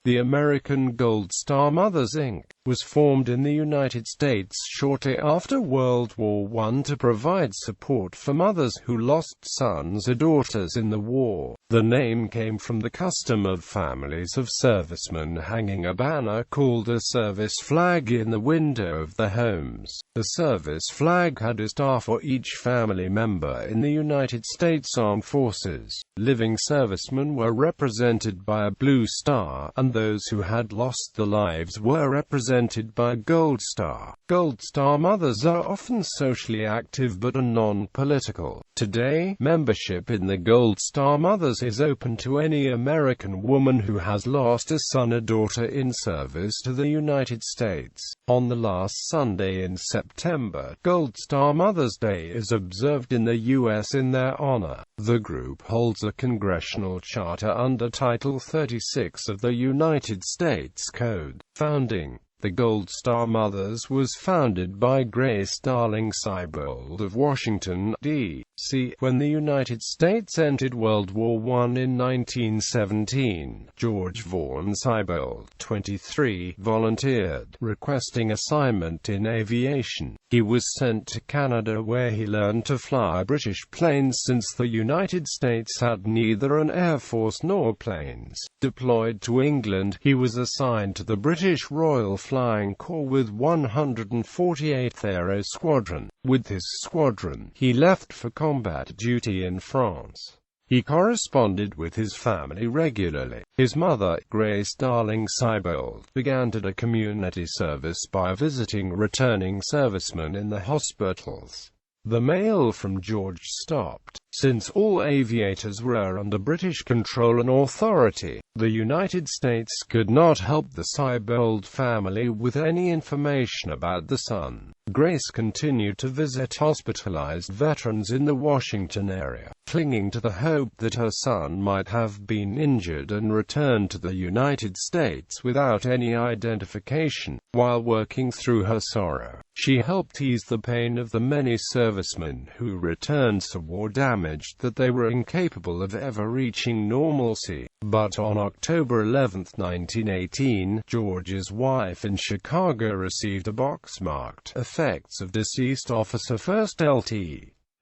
The American Gold Star Mothers, Inc. was formed in the United States shortly after World War I to provide support for mothers who lost sons or daughters in the war. The name came from the custom of families of servicemen hanging a banner called a service flag in the window of their homes. The service flag had a star for each family member in the United States Armed Forces. Living servicemen were represented by a blue star, and those who had lost their lives were represented by a gold star. Gold Star mothers are often socially active but are non-political. Today, membership in the Gold Star Mothers is open to any American woman who has lost a son or daughter in service to the United States. On the last Sunday in September, Gold Star Mother's Day is observed in the U.S. in their honor. The group holds a congressional charter under Title 36 of the United States Code. Founding. The Gold Star Mothers was founded by Grace Darling Seibold of Washington, D.C. when the United States entered World War I in 1917. George Vaughan Seibold, 23, volunteered, requesting assignment in aviation. He was sent to Canada where he learned to fly British planes since the United States had neither an air force nor planes. Deployed to England, he was assigned to the British Royal Flying Corps with 148th Aero Squadron. With his squadron, he left for combat duty in France. He corresponded with his family regularly. His mother, Grace Darling Seibold, began to do community service by visiting returning servicemen in the hospitals. The mail from George stopped. Since all aviators were under British control and authority, the United States could not help the Seibold family with any information about the son. Grace continued to visit hospitalized veterans in the Washington area, clinging to the hope that her son might have been injured and returned to the United States without any identification. While working through her sorrow, she helped ease the pain of the many servicemen who returned so war damaged that they were incapable of ever reaching normalcy. But on October 11, 1918, George's wife in Chicago received a box marked "Effects of Deceased Officer First Lt.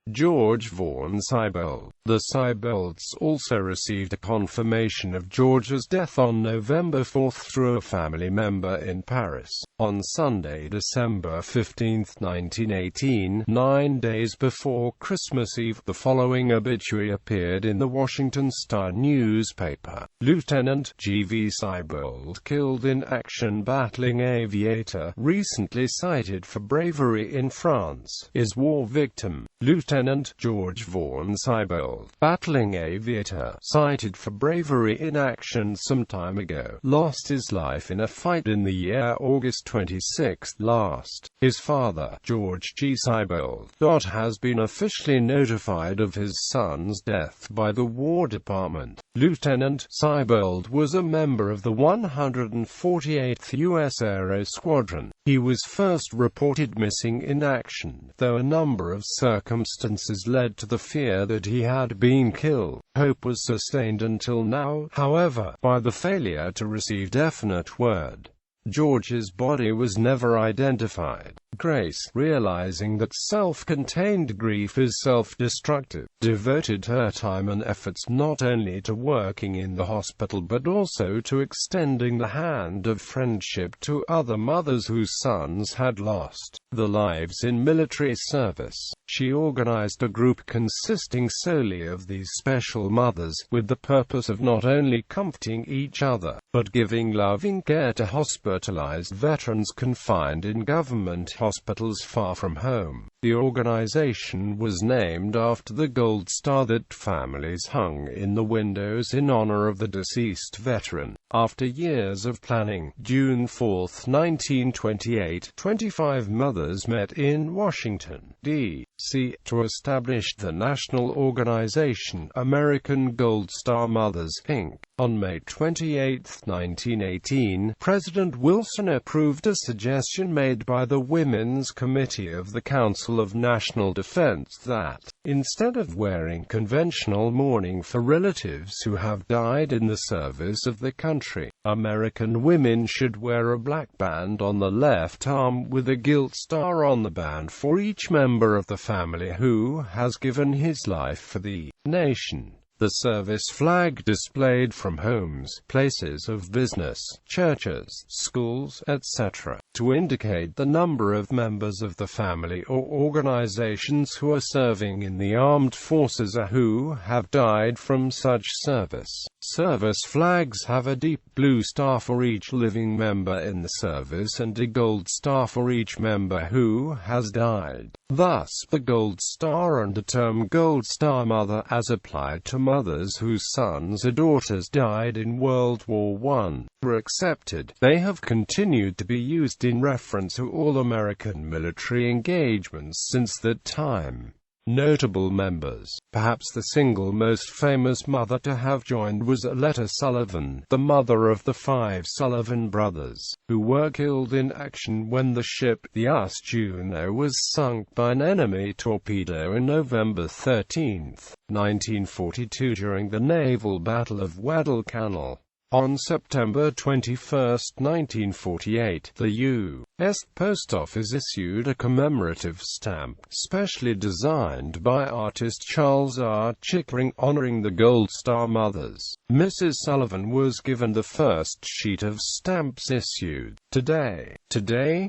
George Vaughan Seibold." The Seibolds also received a confirmation of George's death on November 4 through a family member in Paris. On Sunday, December 15, 1918, 9 days before Christmas Eve, the following obituary appeared in the Washington Star newspaper. Lieutenant G.V. Seibold, killed in action battling aviator, recently cited for bravery in France, is war victim. Lieutenant George Vaughan Seibold, battling aviator, cited for bravery in action some time ago, lost his life in a fight in the year August 26 last. His father, George G. Seibold, has been officially notified of his son's death by the War Department. Lieutenant Seibold was a member of the 148th U.S. Aero Squadron. He was first reported missing in action, though a number of circumstances led to the fear that he had been killed. Hope was sustained until now, however, by the failure to receive definite word. George's body was never identified. Grace, realizing that self-contained grief is self-destructive, devoted her time and efforts not only to working in the hospital but also to extending the hand of friendship to other mothers whose sons had lost their lives in military service. She organized a group consisting solely of these special mothers, with the purpose of not only comforting each other, but giving loving care to hospitalized veterans confined in government hospitals far from home. The organization was named after the gold star that families hung in the windows in honor of the deceased veteran. After years of planning, June 4, 1928, 25 mothers met in Washington, D.C. to establish the national organization, American Gold Star Mothers, Inc. On May 28, 1918, President Wilson approved a suggestion made by the women Women's Committee of the Council of National Defense that, instead of wearing conventional mourning for relatives who have died in the service of the country, American women should wear a black band on the left arm with a gilt star on the band for each member of the family who has given his life for the nation. The service flag displayed from homes, places of business, churches, schools, etc., to indicate the number of members of the family or organizations who are serving in the armed forces or who have died from such service. Service flags have a deep blue star for each living member in the service and a gold star for each member who has died. Thus, the gold star and the term Gold Star Mother as applied to mothers whose sons or daughters died in World War I were accepted. They have continued to be used in reference to all American military engagements since that time. Notable members. Perhaps the single most famous mother to have joined was Aletta Sullivan, the mother of the 5 Sullivan brothers, who were killed in action when the ship, the US Juno, was sunk by an enemy torpedo on November 13, 1942 during the naval battle of Guadalcanal. On September 21, 1948, the U.S. Post Office issued a commemorative stamp, specially designed by artist Charles R. Chickering, honoring the Gold Star Mothers. Mrs. Sullivan was given the first sheet of stamps issued. Today,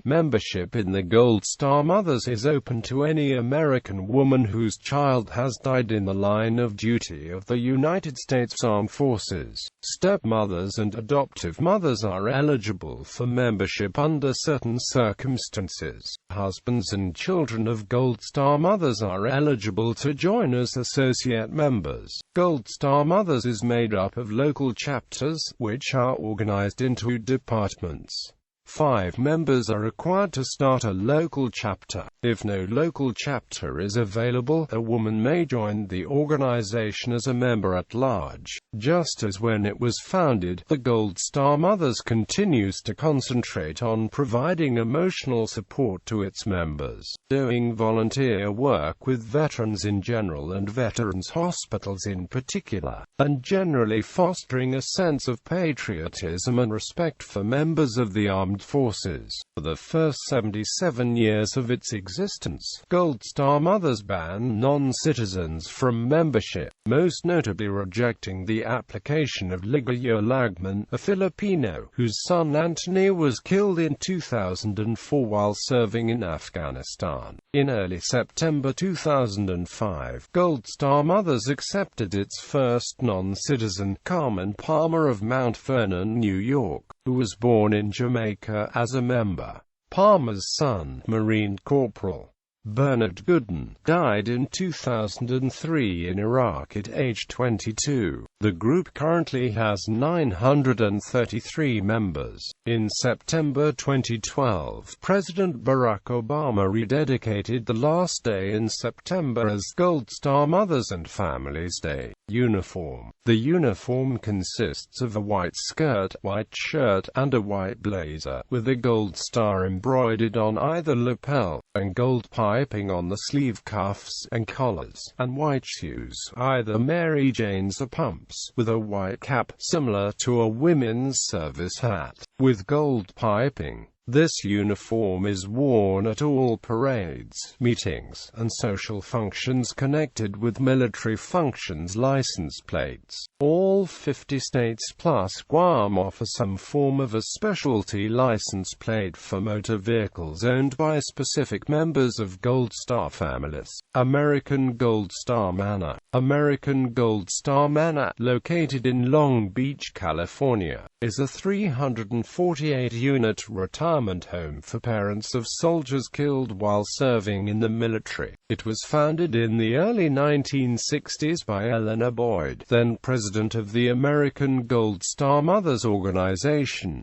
membership in the Gold Star Mothers is open to any American woman whose child has died in the line of duty of the United States Armed Forces. Stepmothers and adoptive mothers are eligible for membership under certain circumstances. Husbands and children of Gold Star Mothers are eligible to join as associate members. Gold Star Mothers is made up of local chapters, which are organized into departments. 5 members are required to start a local chapter. If no local chapter is available, a woman may join the organization as a member at large. Just as when it was founded, the Gold Star Mothers continues to concentrate on providing emotional support to its members, doing volunteer work with veterans in general and veterans hospitals in particular, and generally fostering a sense of patriotism and respect for members of the armed forces. For the first 77 years of its existence, Gold Star Mothers banned non-citizens from membership, most notably rejecting the application of Ligayo Lagman, a Filipino, whose son Anthony was killed in 2004 while serving in Afghanistan. In early September 2005, Gold Star Mothers accepted its first non-citizen, Carmen Palmer of Mount Vernon, New York, who was born in Jamaica, as a member. Palmer's son, Marine Corporal Bernard Gooden, died in 2003 in Iraq at age 22. The group currently has 933 members. In September 2012, President Barack Obama rededicated the last day in September as Gold Star Mothers and Families Day. Uniform. The uniform consists of a white skirt, white shirt, and a white blazer, with a gold star embroidered on either lapel, and gold piping on the sleeve cuffs and collars, and white shoes, either Mary Jane's or pumps, with a white cap, similar to a women's service hat, with gold piping. This uniform is worn at all parades, meetings, and social functions connected with military functions. License plates. All 50 states plus Guam offer some form of a specialty license plate for motor vehicles owned by specific members of Gold Star families. American Gold Star Manor. American Gold Star Manor, located in Long Beach, California, is a 348-unit retirement home for parents of soldiers killed while serving in the military. It was founded in the early 1960s by Eleanor Boyd, then president of the American Gold Star Mothers organization.